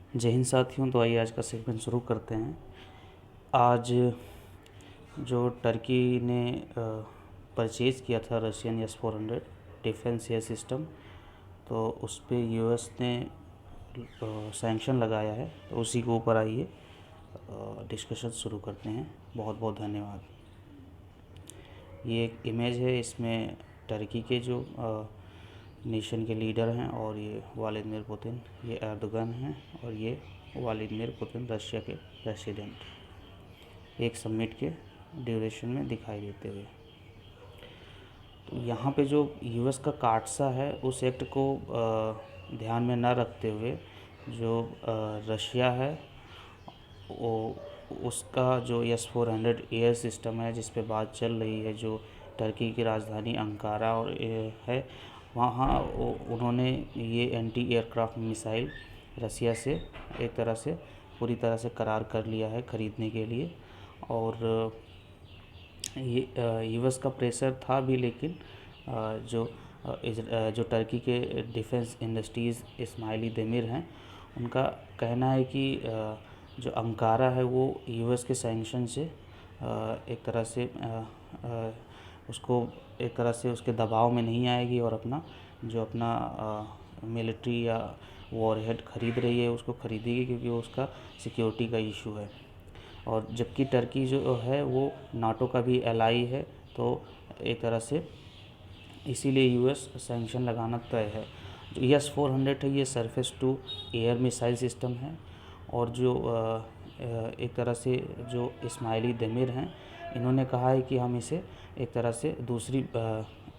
जय हिंद साथियों। तो आइए आज का सेगमेंट शुरू करते हैं। आज जो टर्की ने परचेज़ किया था Russian S-400 defence air system, तो उस पर यूएस ने सैंक्शन लगाया है। तो उसी के ऊपर आइए डिस्कशन शुरू करते हैं। बहुत बहुत धन्यवाद। ये एक इमेज है, इसमें टर्की के जो नेशन के लीडर हैं और ये व्लादिमीर पुतिन, ये एर्दोगन हैं और ये व्लादिमीर पुतिन रशिया के प्रेसिडेंट एक समिट के ड्यूरेशन में दिखाई देते हुए। तो यहाँ पे जो यूएस का काटसा है, उस एक्ट को ध्यान में ना रखते हुए जो रशिया है वो उसका जो S-400 एयर सिस्टम है जिस पे बात चल रही है, जो टर्की की राजधानी अंकारा और है, वहाँ उन्होंने ये एंटी एयरक्राफ्ट मिसाइल रसिया से एक तरह से पूरी तरह से करार कर लिया है ख़रीदने के लिए। और ये यूएस का प्रेशर था भी, लेकिन जो टर्की के डिफेंस इंडस्ट्रीज़ इस्माइली देमिर हैं, उनका कहना है कि जो अंकारा है वो यूएस के सैंक्शन से एक तरह से उसको एक तरह से उसके दबाव में नहीं आएगी और अपना मिलिट्री या वॉरहेड ख़रीद रही है उसको ख़रीदेगी, क्योंकि उसका सिक्योरिटी का इशू है। और जबकि टर्की जो है वो नाटो का भी एलाई है, तो एक तरह से इसीलिए यूएस सैंक्शन लगाना तय है। जो S-400 है, ये surface to air missile system है। और जो एक तरह से जो इस्माइली देमिर हैं, इन्होंने कहा है कि हम इसे एक तरह से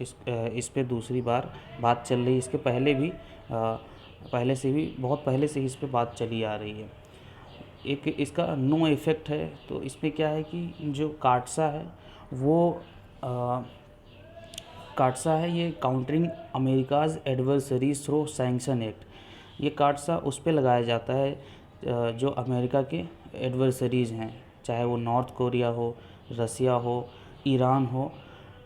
इस पे दूसरी बार बात चल रही है। इसके पहले भी बहुत पहले से ही इस पे बात चली आ रही है। एक इसका नो इफ़ेक्ट है। तो इसमें क्या है कि जो काटसा है वो काटसा है, ये countering America's adversaries through sanction act. ये काटसा उस पे लगाया जाता है जो अमेरिका के एडवर्सरीज़ हैं, चाहे वो नॉर्थ कोरिया हो, रसिया हो, ईरान हो,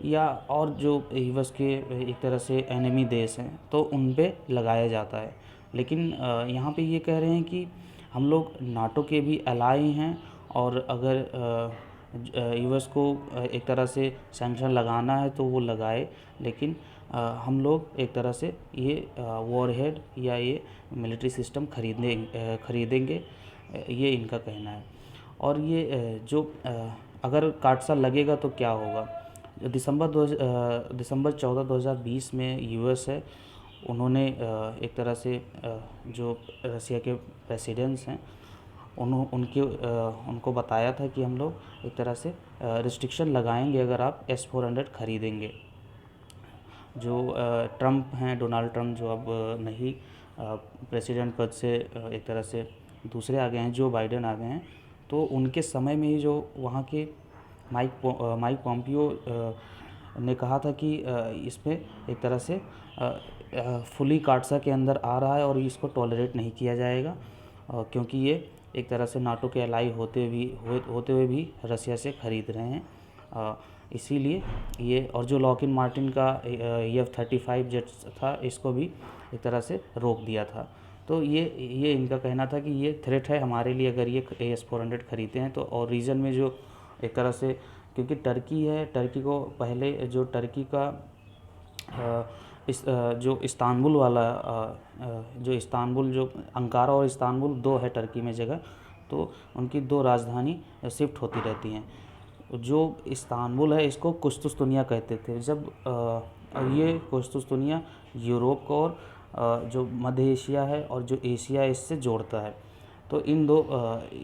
या और जो यूएस के एक तरह से एनिमी देश हैं, तो उन पे लगाया जाता है। लेकिन यहाँ पे ये कह रहे हैं कि हम लोग नाटो के भी एलाई हैं, और अगर यूएस को एक तरह से सैंक्शन लगाना है तो वो लगाए, लेकिन हम लोग एक तरह से ये वॉरहेड या ये मिलिट्री सिस्टम खरीदेंगे, ये इनका कहना है। और ये जो अगर काटसा लगेगा तो क्या होगा। दिसंबर 14 2020 में यूएस है, उन्होंने एक तरह से जो रसिया के प्रेसिडेंट्स हैं उनको बताया था कि हम लोग एक तरह से रिस्ट्रिक्शन लगाएंगे अगर आप S-400 ख़रीदेंगे। जो ट्रम्प हैं, डोनाल्ड ट्रम्प, जो अब नहीं प्रेसिडेंट पद से एक तरह से दूसरे आ गए हैं, जो बाइडेन आ गए हैं, तो उनके समय में ही जो वहाँ के माइक पॉम्पियो ने कहा था कि इसमें एक तरह से फुली काटसा के अंदर आ रहा है और इसको टॉलरेट नहीं किया जाएगा, क्योंकि ये एक तरह से नाटो के एलाई होते हुए भी रसिया से ख़रीद रहे हैं। इसीलिए ये, और जो लॉकहीड मार्टिन का F-35 जेट था, इसको भी एक तरह से रोक दिया था। तो ये इनका कहना था कि ये थ्रेट है हमारे लिए अगर ये S-400 ख़रीदते हैं तो। और रीजन में जो एक तरह से, क्योंकि टर्की है, टर्की को पहले जो टर्की का जो इस्तांबुल वाला जो अंकारा और इस्तांबुल दो है टर्की में जगह, तो उनकी दो राजधानी शिफ्ट होती रहती हैं। जो इस्तांबुल है इसको कुस्तुस्तुनिया कहते थे, जब ये कुस्तुस्तुनिया यूरोप को और जो मध्य एशिया है और जो एशिया है इससे जोड़ता है। तो इन दो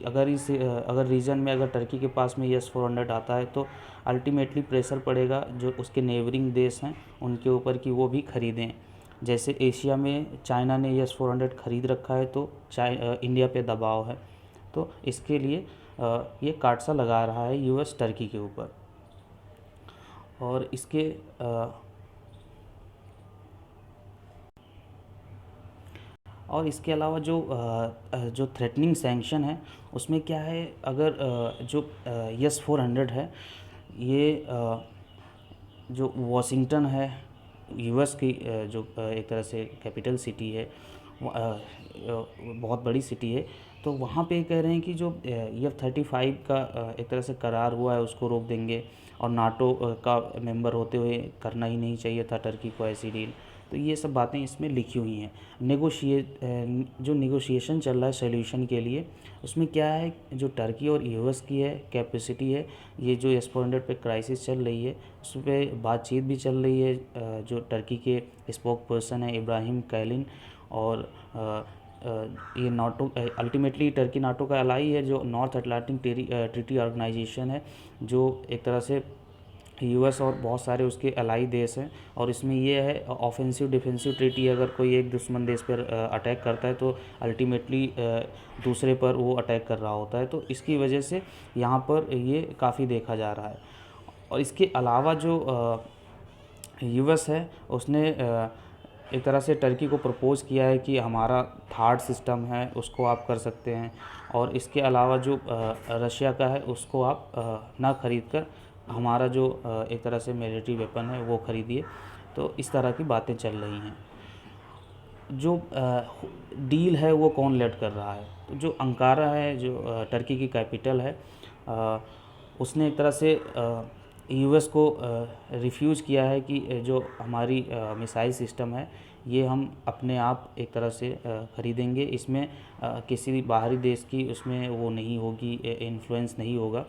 अगर रीजन में अगर टर्की के पास में S-400 आता है तो अल्टीमेटली प्रेशर पड़ेगा जो उसके नेबरिंग देश हैं उनके ऊपर कि वो भी ख़रीदें। जैसे एशिया में चाइना ने S-400 ख़रीद रखा है, तो इंडिया पे दबाव है, तो इसके लिए ये काटसा लगा रहा है यूएस टर्की के ऊपर। और इसके अलावा जो थ्रेटनिंग सैंक्शन है उसमें क्या है, अगर जो S-400 है, ये जो वॉशिंगटन है यूएस की जो एक तरह से कैपिटल सिटी है, बहुत बड़ी सिटी है। तो वहाँ पे कह रहे हैं कि जो F-35 का एक तरह से करार हुआ है उसको रोक देंगे, और नाटो का मेंबर होते हुए करना ही नहीं चाहिए था टर्की को ऐसी डील। तो ये सब बातें इसमें लिखी हुई हैं। जो नेगोशिएशन चल रहा है सोल्यूशन के लिए, उसमें क्या है, जो टर्की और यूएस की है कैपेसिटी है, ये जो S-400 पे क्राइसिस चल रही है उस पर बातचीत भी चल रही है। जो टर्की के स्पोक पर्सन है इब्राहिम कैलिन, और ये नाटो अल्टीमेटली टर्की नाटो का अलाई है, जो नॉर्थ अटलांटिक ट्रीटी ऑर्गेनाइजेशन है, जो एक तरह से यूएस और बहुत सारे उसके अलाई देश हैं। और इसमें ये है ऑफेंसिव डिफेंसिव ट्रीटी, अगर कोई एक दुश्मन देश पर अटैक करता है तो अल्टीमेटली दूसरे पर वो अटैक कर रहा होता है। तो इसकी वजह से यहाँ पर ये काफ़ी देखा जा रहा है। और इसके अलावा जो यूएस है उसने एक तरह से टर्की को प्रपोज़ किया है कि हमारा थार्ड सिस्टम है उसको आप कर सकते हैं, और इसके अलावा जो रशिया का है उसको आप ना ख़रीद कर हमारा जो एक तरह से मिलिट्री वेपन है वो ख़रीदिए। तो इस तरह की बातें चल रही हैं। जो डील है वो कौन लेड कर रहा है, तो जो अंकारा है, जो टर्की की कैपिटल है, उसने एक तरह से यूएस को रिफ्यूज़ किया है कि जो हमारी मिसाइल सिस्टम है ये हम अपने आप एक तरह से ख़रीदेंगे, इसमें किसी भी बाहरी देश की उसमें वो नहीं होगी, इन्फ्लुएंस नहीं होगा।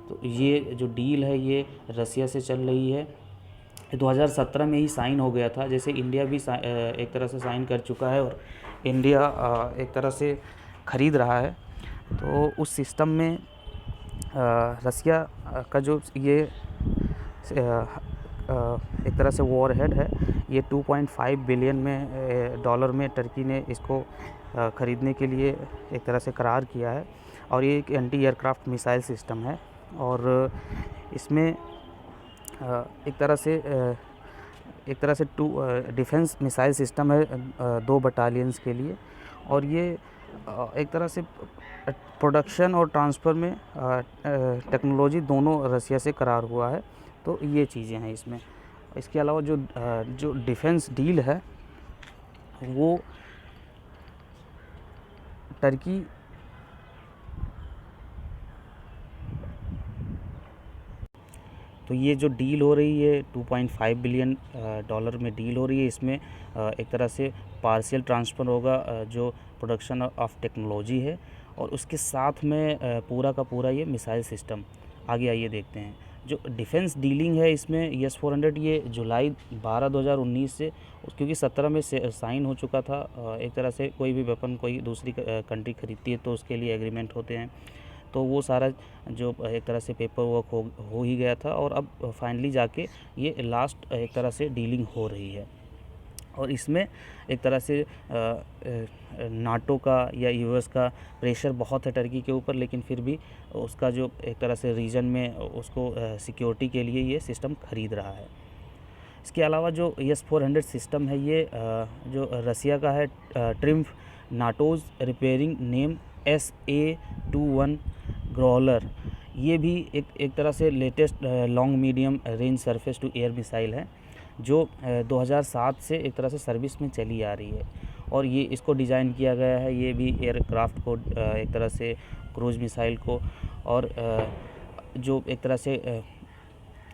तो ये जो डील है ये रसिया से चल रही है। 2017 में ही साइन हो गया था, जैसे इंडिया भी एक तरह से साइन कर चुका है, और इंडिया एक तरह से ख़रीद रहा है। तो उस सिस्टम में रसिया का जो ये एक तरह से वॉर हेड है, ये 2.5 बिलियन में डॉलर में टर्की ने इसको ख़रीदने के लिए एक तरह से करार किया है। और ये एक एंटी एयरक्राफ्ट मिसाइल सिस्टम है, और इसमें एक तरह से डिफेंस मिसाइल सिस्टम है 2 बटालियंस के लिए। और ये एक तरह से प्रोडक्शन और ट्रांसफ़र में टेक्नोलॉजी दोनों रसिया से करार हुआ है। तो ये चीज़ें हैं इसमें। इसके अलावा जो डिफेंस डील है वो टर्की तो ये जो डील हो रही है 2.5 बिलियन डॉलर में डील हो रही है, इसमें एक तरह से पार्शियल ट्रांसफ़र होगा जो प्रोडक्शन ऑफ टेक्नोलॉजी है, और उसके साथ में पूरा का पूरा ये मिसाइल सिस्टम। आगे आइए देखते हैं जो डिफेंस डीलिंग है इसमें। S-400 ये जुलाई 12 2019 से, क्योंकि 17 में साइन हो चुका था। एक तरह से कोई भी वेपन कोई दूसरी कंट्री खरीदती है तो उसके लिए एग्रीमेंट होते हैं, तो वो सारा जो एक तरह से पेपर वर्क हो ही गया था, और अब फाइनली जाके ये लास्ट एक तरह से डीलिंग हो रही है। और इसमें एक तरह से नाटो का या यूएस का प्रेशर बहुत है टर्की के ऊपर, लेकिन फिर भी उसका जो एक तरह से रीजन में उसको सिक्योरिटी के लिए ये सिस्टम ख़रीद रहा है। इसके अलावा जो S-400 सिस्टम है ये जो रसिया का है, triumph NATO's reporting name SA-21 Growler, ये भी एक तरह से latest long medium range surface to air missile है, जो 2007 से एक तरह से सर्विस में चली आ रही है। और ये इसको डिज़ाइन किया गया है, ये भी एयरक्राफ्ट को एक तरह से क्रूज़ मिसाइल को, और जो एक तरह से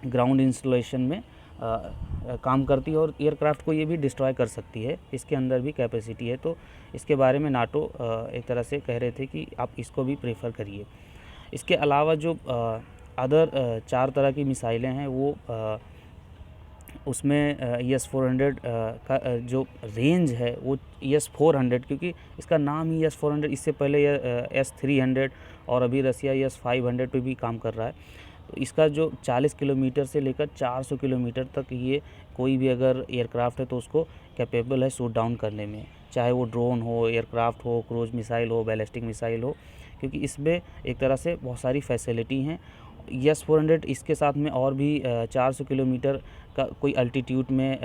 ग्राउंड इंस्टॉलेशन में काम करती है, और एयरक्राफ्ट को ये भी डिस्ट्रॉय कर सकती है, इसके अंदर भी कैपेसिटी है। तो इसके बारे में नाटो एक तरह से कह रहे थे कि आप इसको भी प्रेफर करिए। इसके अलावा जो अदर 4 तरह की मिसाइलें हैं वो उसमें S-400 का जो रेंज है वो S-400, क्योंकि इसका नाम ही S-400, इससे पहले S-300 और अभी रसिया S-500 पे भी काम कर रहा है। तो इसका जो 40 किलोमीटर से लेकर 400 किलोमीटर तक ये कोई भी अगर एयरक्राफ्ट है तो उसको कैपेबल है शूट डाउन करने में, चाहे वो ड्रोन हो, एयरक्राफ्ट हो, क्रूज मिसाइल हो, बैलिस्टिक मिसाइल हो, क्योंकि इसमें एक तरह से बहुत सारी फैसिलिटी हैं। S-400 इसके साथ में और भी 400 किलोमीटर का कोई अल्टीट्यूड में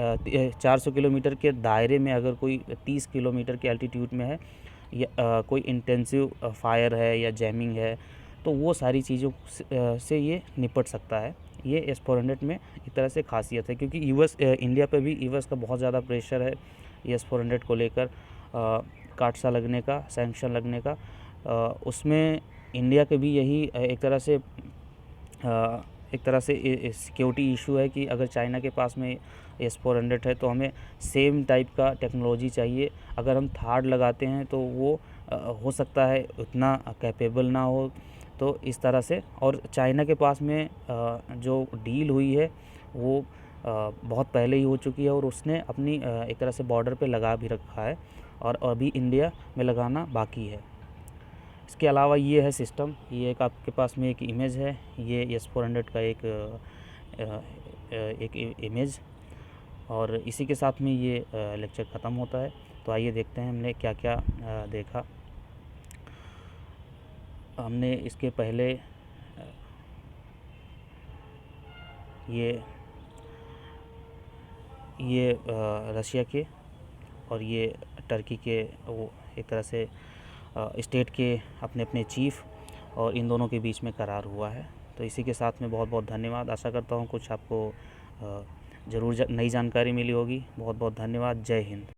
400 किलोमीटर के दायरे में अगर कोई 30 किलोमीटर के अल्टीट्यूड में है, या कोई इंटेंसिव फायर है या जैमिंग है, तो वो सारी चीज़ों से ये निपट सकता है। ये S-400 में एक तरह से खासियत है, क्योंकि इंडिया पे भी यूएस का बहुत ज़्यादा प्रेशर है S-400 को लेकर। काट सा लगने का, सैंक्शन लगने का, उसमें इंडिया के भी यही एक तरह से सिक्योरिटी इशू है कि अगर चाइना के पास में S-400 है तो हमें सेम टाइप का टेक्नोलॉजी चाहिए। अगर हम थर्ड लगाते हैं तो वो हो सकता है उतना कैपेबल ना हो। तो इस तरह से, और चाइना के पास में जो डील हुई है वो बहुत पहले ही हो चुकी है और उसने अपनी एक तरह से बॉर्डर पे लगा भी रखा है और अभी इंडिया में लगाना बाकी है। इसके अलावा ये है सिस्टम, ये एक आपके पास में एक इमेज है, ये S-400 का एक इमेज, और इसी के साथ में ये लेक्चर ख़त्म होता है। तो आइए देखते हैं हमने क्या क्या देखा। हमने इसके पहले ये रशिया के और ये टर्की के वो एक तरह से स्टेट के अपने अपने चीफ़, और इन दोनों के बीच में करार हुआ है। तो इसी के साथ में बहुत बहुत धन्यवाद। आशा करता हूँ कुछ आपको ज़रूर नई जानकारी मिली होगी। बहुत बहुत धन्यवाद। जय हिंद।